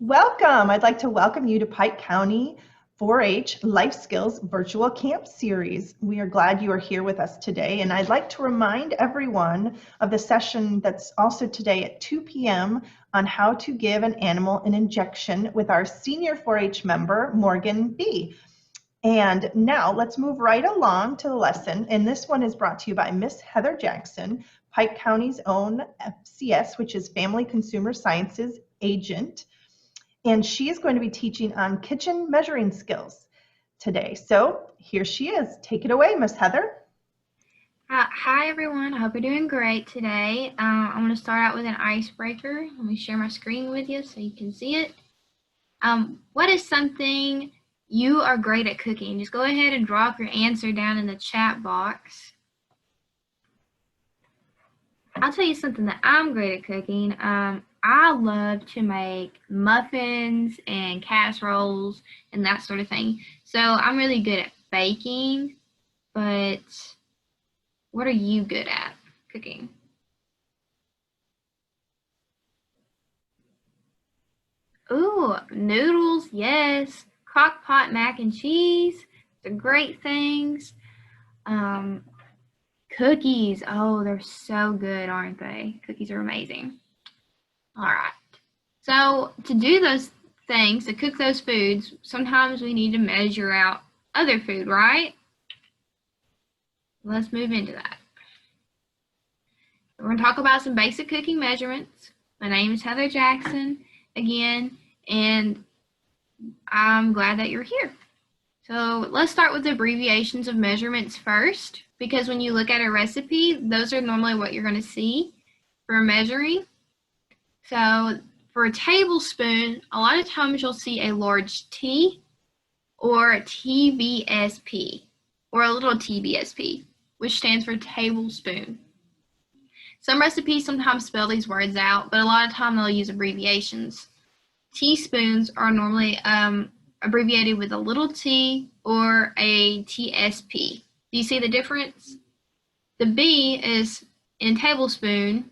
Welcome. I'd like to welcome you to Pike County 4-H Life Skills Virtual Camp Series. We are glad you are here with us today, and I'd like to remind everyone of the session that's also today at 2 p.m. on how to give an animal an injection with our senior 4-H member, Morgan B. And now let's move right along to the lesson, and this one is brought to you by Miss Heather Jackson, Pike County's own FCS, which is Family Consumer Sciences Agent. And she is going to be teaching on kitchen measuring skills today. So here she is. Take it away, Miss Heather. Hi everyone, I hope you're doing great today. I'm going to start out with an icebreaker. Let me share my screen with you so you can see it. What is something you are great at cooking? Just go ahead and drop your answer down in the chat box. I'll tell you something that I'm great at cooking. I love to make muffins and casseroles and that sort of thing. So I'm really good at baking, but what are you good at cooking? Ooh, noodles, yes. Crock pot mac and cheese, they're great things. Cookies, oh, they're so good, aren't they? Cookies are amazing. All right, so to do those things, to cook those foods, sometimes we need to measure out other food, right? Let's move into that. We're going to talk about some basic cooking measurements. My name is Heather Jackson again, and I'm glad that you're here. So let's start with the abbreviations of measurements first, because when you look at a recipe, those are normally what you're going to see for measuring. So for a tablespoon, a lot of times you'll see a large T or a TBSP or a little TBSP, which stands for tablespoon. Some recipes sometimes spell these words out, but a lot of time they'll use abbreviations. Teaspoons are normally abbreviated with a little t or a TSP. Do you see the difference? The B is in tablespoon,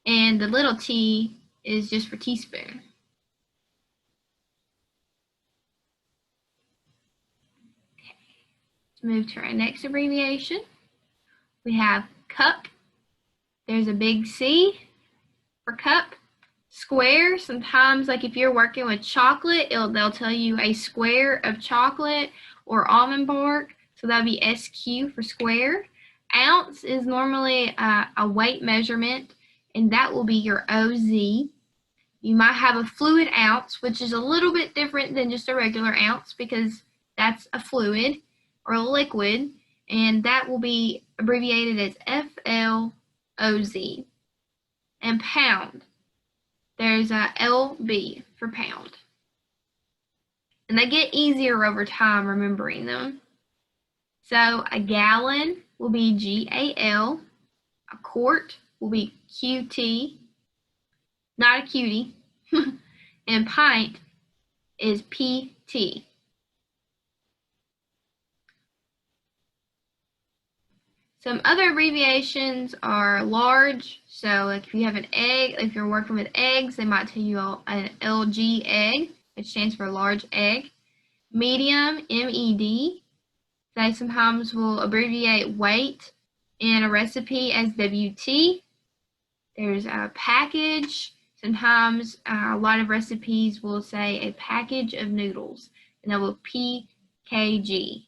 and the little t is just for teaspoon. Okay. Let's move to our next abbreviation. We have cup. There's a big C for cup. Square, sometimes like if you're working with chocolate, they'll tell you a square of chocolate or almond bark, so that'll be SQ for square. Ounce is normally a weight measurement, and that will be your OZ. You might have a fluid ounce, which is a little bit different than just a regular ounce because that's a fluid or a liquid, and that will be abbreviated as FLOZ. And pound, there's a LB for pound. And they get easier over time remembering them. So a gallon will be GAL, a quart will be QT, not a cutie, and pint is PT. Some other abbreviations are large, so like if you have an egg, if you're working with eggs, they might tell you an LG egg, which stands for large egg. Medium, MED, they sometimes will abbreviate weight in a recipe as WT. There's a package. Sometimes a lot of recipes will say a package of noodles, and that will PKG.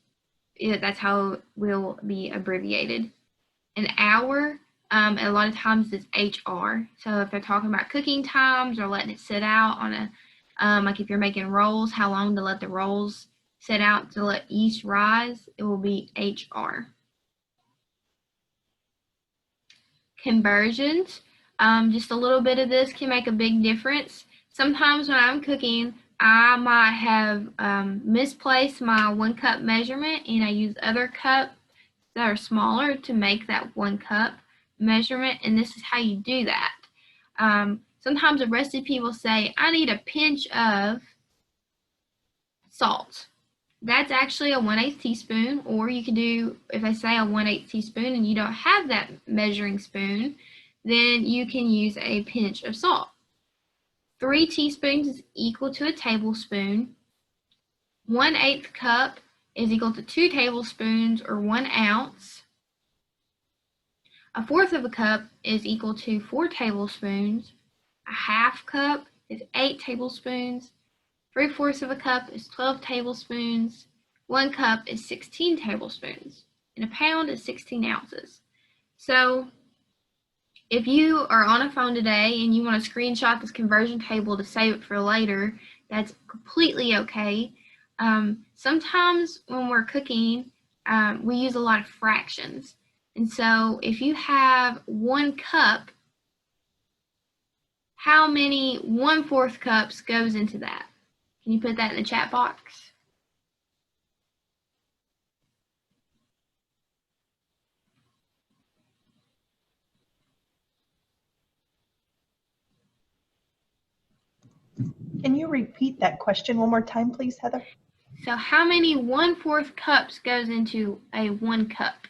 That's how it will be abbreviated. An hour, a lot of times is HR. So if they're talking about cooking times or letting it sit out on a, like if you're making rolls, how long to let the rolls sit out to let yeast rise, it will be HR. Conversions, just a little bit of this can make a big difference. Sometimes when I'm cooking, I might have misplaced my 1 cup measurement, and I use other cups that are smaller to make that 1 cup measurement, and this is how you do that. Sometimes a recipe will say, I need a pinch of salt. That's actually a 1/8 teaspoon, or you could do, if I say a 1/8 teaspoon and you don't have that measuring spoon, then you can use a pinch of salt. 3 teaspoons is equal to a tablespoon. 1/8 cup is equal to 2 tablespoons or 1 ounce. 1/4 of a cup is equal to 4 tablespoons. 1/2 cup is 8 tablespoons. 3/4 of a cup is 12 tablespoons. 1 cup is 16 tablespoons. And a pound is 16 ounces. So if you are on a phone today and you want to screenshot this conversion table to save it for later, that's completely okay. Sometimes when we're cooking, we use a lot of fractions. And so if you have 1 cup, how many 1/4 cups goes into that? Can you put that in the chat box? Can you repeat that question one more time, please, Heather? So how many 1/4 cups goes into a 1 cup?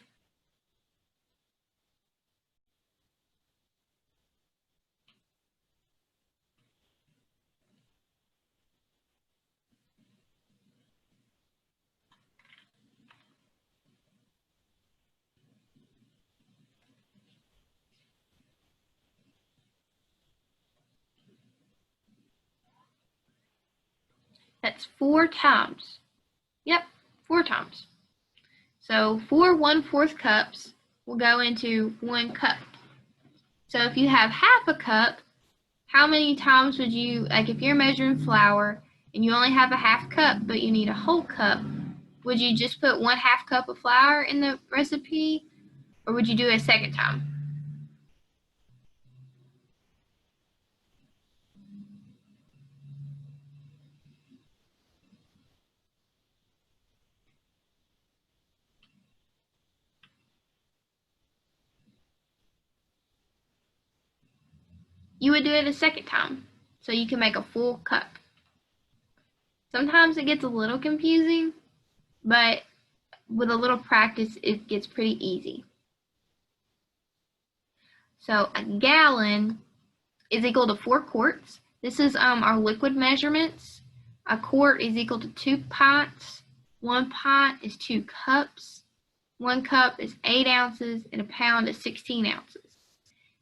That's 4 times. Yep, 4 times. So 4 1/4 cups will go into 1 cup. So if you have 1/2 a cup, how many times would you, like if you're measuring flour and you only have a 1/2 cup but you need a whole cup, would you just put 1/2 cup of flour in the recipe, or would you do it a second time? You would do it a second time, so you can make a full cup. Sometimes it gets a little confusing, but with a little practice, it gets pretty easy. So a gallon is equal to 4 quarts. This is our liquid measurements. A quart is equal to 2 pints. 1 pint is 2 cups. 1 cup is 8 ounces, and a pound is 16 ounces.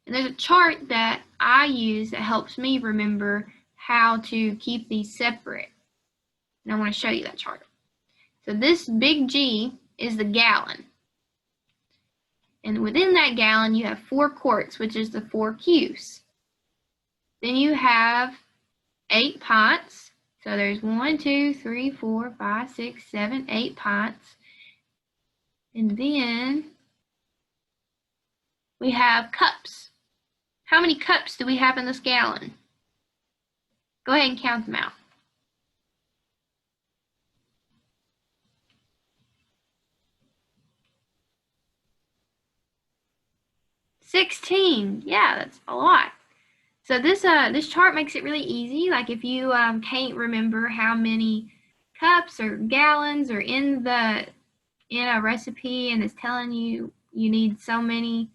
And there's a chart that I use that helps me remember how to keep these separate. And I want to show you that chart. So this big G is the gallon. And within that gallon, you have 4 quarts, which is the 4 Qs. Then you have 8 pints. So there's 1, 2, 3, 4, 5, 6, 7, 8 pints. And then we have cups. How many cups do we have in this gallon? Go ahead and count them out. 16. Yeah, that's a lot. So this chart makes it really easy. Like if you can't remember how many cups or gallons are in a recipe and it's telling you you need so many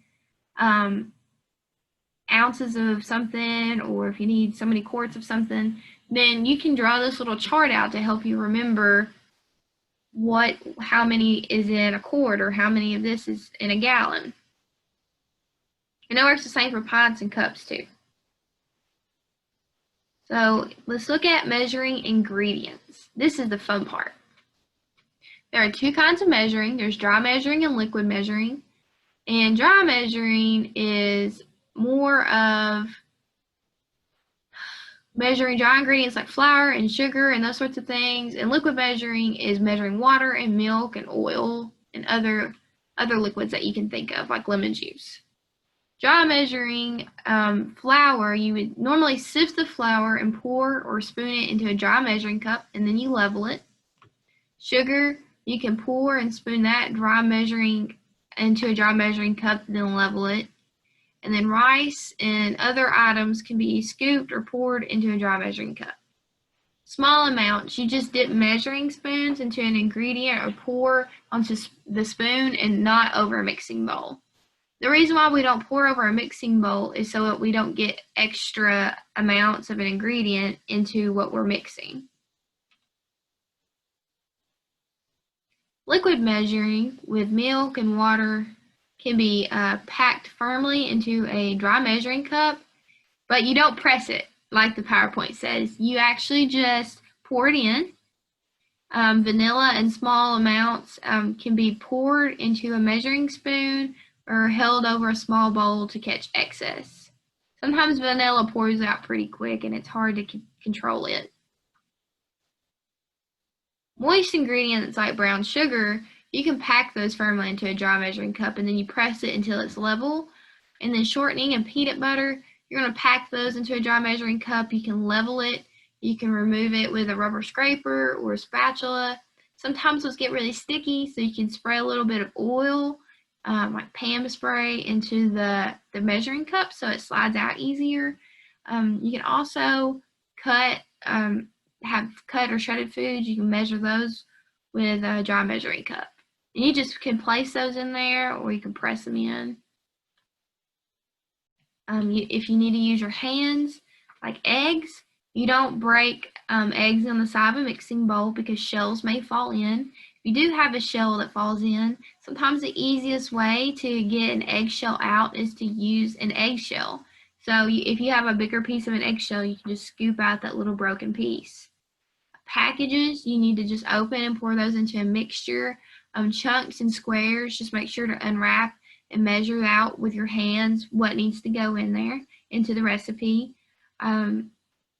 ounces of something, or if you need so many quarts of something, then you can draw this little chart out to help you remember how many is in a quart or how many of this is in a gallon. And it works the same for pints and cups too. So let's look at measuring ingredients. This is the fun part. There are 2 kinds of measuring. There's dry measuring and liquid measuring. And dry measuring is more of measuring dry ingredients like flour and sugar and those sorts of things. And liquid measuring is measuring water and milk and oil and other liquids that you can think of, like lemon juice. Dry measuring flour, you would normally sift the flour and pour or spoon it into a dry measuring cup, and then you level it. Sugar, you can pour and spoon that dry measuring into a dry measuring cup, then level it. And then rice and other items can be scooped or poured into a dry measuring cup. Small amounts, you just dip measuring spoons into an ingredient or pour onto the spoon and not over a mixing bowl. The reason why we don't pour over a mixing bowl is so that we don't get extra amounts of an ingredient into what we're mixing. Liquid measuring with milk and water can be packed firmly into a dry measuring cup, but you don't press it like the PowerPoint says. You actually just pour it in. Vanilla in small amounts can be poured into a measuring spoon or held over a small bowl to catch excess. Sometimes vanilla pours out pretty quick and it's hard to control it. Moist ingredients like brown sugar, you can pack those firmly into a dry measuring cup and then you press it until it's level. And then shortening and peanut butter, you're going to pack those into a dry measuring cup. You can level it. You can remove it with a rubber scraper or a spatula. Sometimes those get really sticky, so you can spray a little bit of oil, like Pam spray, into the measuring cup so it slides out easier. You can also have cut or shredded foods. You can measure those with a dry measuring cup. And you just can place those in there, or you can press them in. If you need to use your hands, like eggs, you don't break eggs on the side of a mixing bowl because shells may fall in. If you do have a shell that falls in, sometimes the easiest way to get an eggshell out is to use an eggshell. So if you have a bigger piece of an eggshell, you can just scoop out that little broken piece. Packages, you need to just open and pour those into a mixture. Chunks and squares, just make sure to unwrap and measure out with your hands what needs to go in there into the recipe.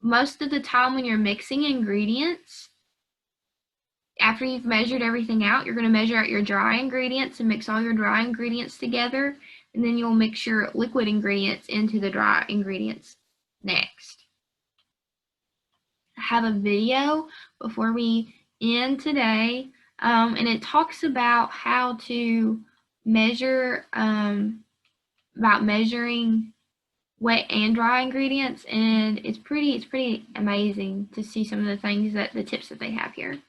Most of the time when you're mixing ingredients, after you've measured everything out, you're going to measure out your dry ingredients and mix all your dry ingredients together, and then you'll mix your liquid ingredients into the dry ingredients next. I have a video before we end today, and it talks about how to measure, about measuring wet and dry ingredients, and it's pretty amazing to see some of the things that the tips that they have here.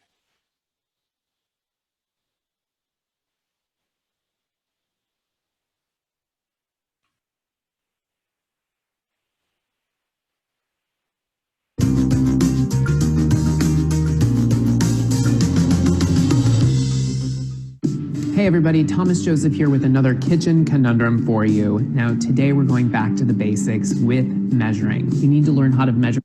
Hey everybody, Thomas Joseph here with another kitchen conundrum for you. Now today we're going back to the basics with measuring. You need to learn how to measure.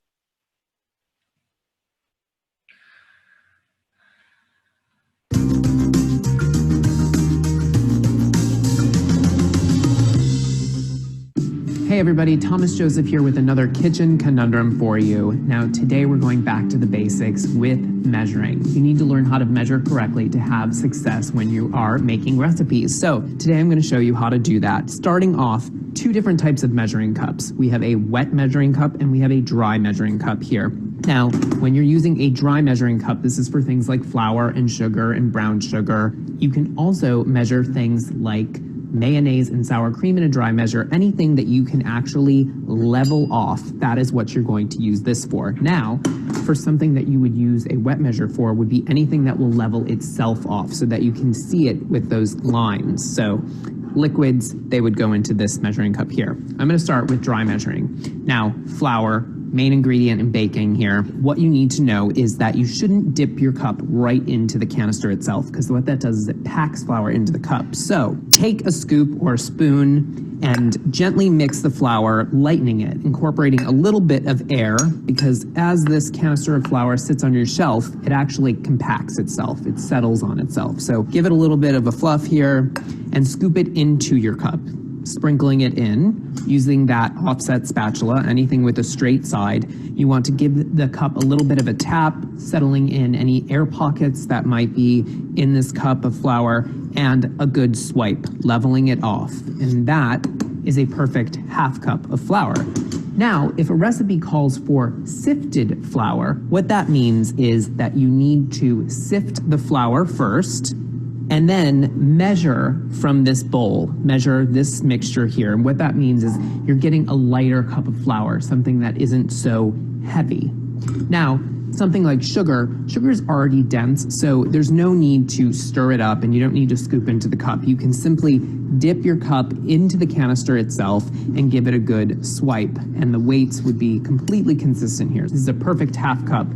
Hey everybody, Thomas Joseph here with another kitchen conundrum for you. Now today we're going back to the basics with measuring. You need to learn how to measure correctly to have success when you are making recipes. So today I'm going to show you how to do that. Starting off, two different types of measuring cups. We have a wet measuring cup and we have a dry measuring cup here. Now, when you're using a dry measuring cup, this is for things like flour and sugar and brown sugar. You can also measure things like mayonnaise and sour cream in a dry measure. Anything that you can actually level off, that is what you're going to use this for. Now, for something that you would use a wet measure for would be anything that will level itself off so that you can see it with those lines. So liquids, they would go into this measuring cup here. I'm going to start with dry measuring. Now, flour, main ingredient in baking here. What you need to know is that you shouldn't dip your cup right into the canister itself, because what that does is it packs flour into the cup. So take a scoop or a spoon and gently mix the flour, lightening it, incorporating a little bit of air, because as this canister of flour sits on your shelf, it actually compacts itself. It settles on itself. So give it a little bit of a fluff here and scoop it into your cup, sprinkling it in using that offset spatula, anything with a straight side. You want to give the cup a little bit of a tap, settling in any air pockets that might be in this cup of flour, and a good swipe, leveling it off. And that is a perfect half cup of flour. Now, if a recipe calls for sifted flour, what that means is that you need to sift the flour first, and then measure from this bowl, measure this mixture here. And what that means is you're getting a lighter cup of flour, something that isn't so heavy. Now, something like sugar, sugar is already dense, so there's no need to stir it up and you don't need to scoop into the cup. You can simply dip your cup into the canister itself and give it a good swipe, and the weights would be completely consistent here. This is a perfect half cup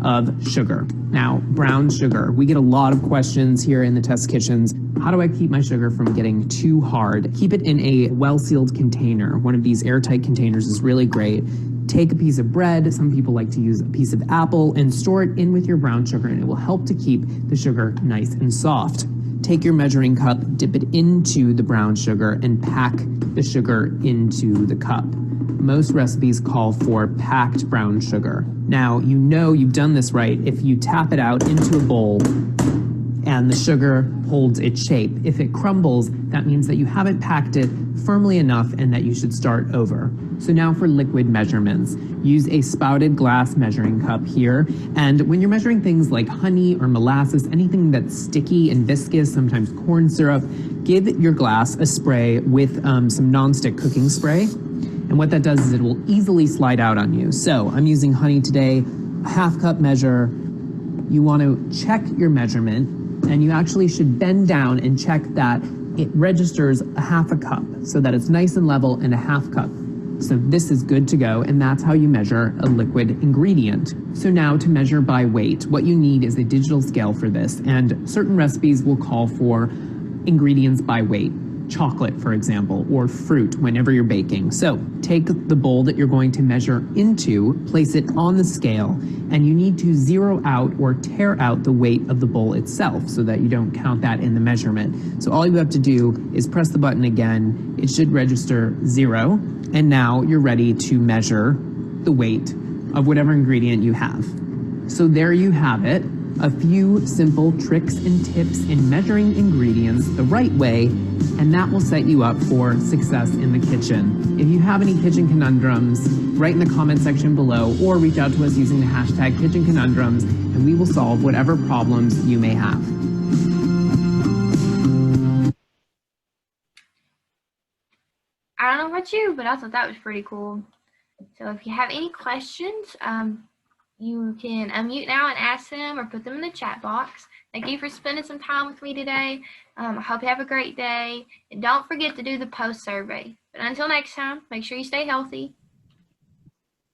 of sugar. Now, brown sugar. We get a lot of questions here in the test kitchens. How do I keep my sugar from getting too hard? Keep it in a well-sealed container. One of these airtight containers is really great. Take a piece of bread, some people like to use a piece of apple, and store it in with your brown sugar, and it will help to keep the sugar nice and soft. Take your measuring cup, dip it into the brown sugar, and pack the sugar into the cup. Most recipes call for packed brown sugar. Now, you know you've done this right if you tap it out into a bowl and the sugar holds its shape. If it crumbles, that means that you haven't packed it firmly enough and that you should start over. So now for liquid measurements. Use a spouted glass measuring cup here, and when you're measuring things like honey or molasses, anything that's sticky and viscous, sometimes corn syrup, give your glass a spray with some nonstick cooking spray. And what that does is it will easily slide out on you. So I'm using honey today, a half cup measure. You want to check your measurement, and you actually should bend down and check that it registers a half a cup so that it's nice and level and a half cup. So this is good to go, and that's how you measure a liquid ingredient. So now to measure by weight, what you need is a digital scale for this, and certain recipes will call for ingredients by weight. Chocolate, for example, or fruit whenever you're baking. So take the bowl that you're going to measure into, place it on the scale, and you need to zero out or tear out the weight of the bowl itself so that you don't count that in the measurement. So all you have to do is press the button again. It should register 0, and now you're ready to measure the weight of whatever ingredient you have. So there you have it. A few simple tricks and tips in measuring ingredients the right way, and that will set you up for success in the kitchen. If you have any kitchen conundrums, write in the comment section below or reach out to us using the hashtag kitchen conundrums, and we will solve whatever problems you may have. I don't know about you, but I thought that was pretty cool. So if you have any questions, you can unmute now and ask them or put them in the chat box. Thank you for spending some time with me today. I hope you have a great day. And don't forget to do the post survey. But until next time, make sure you stay healthy.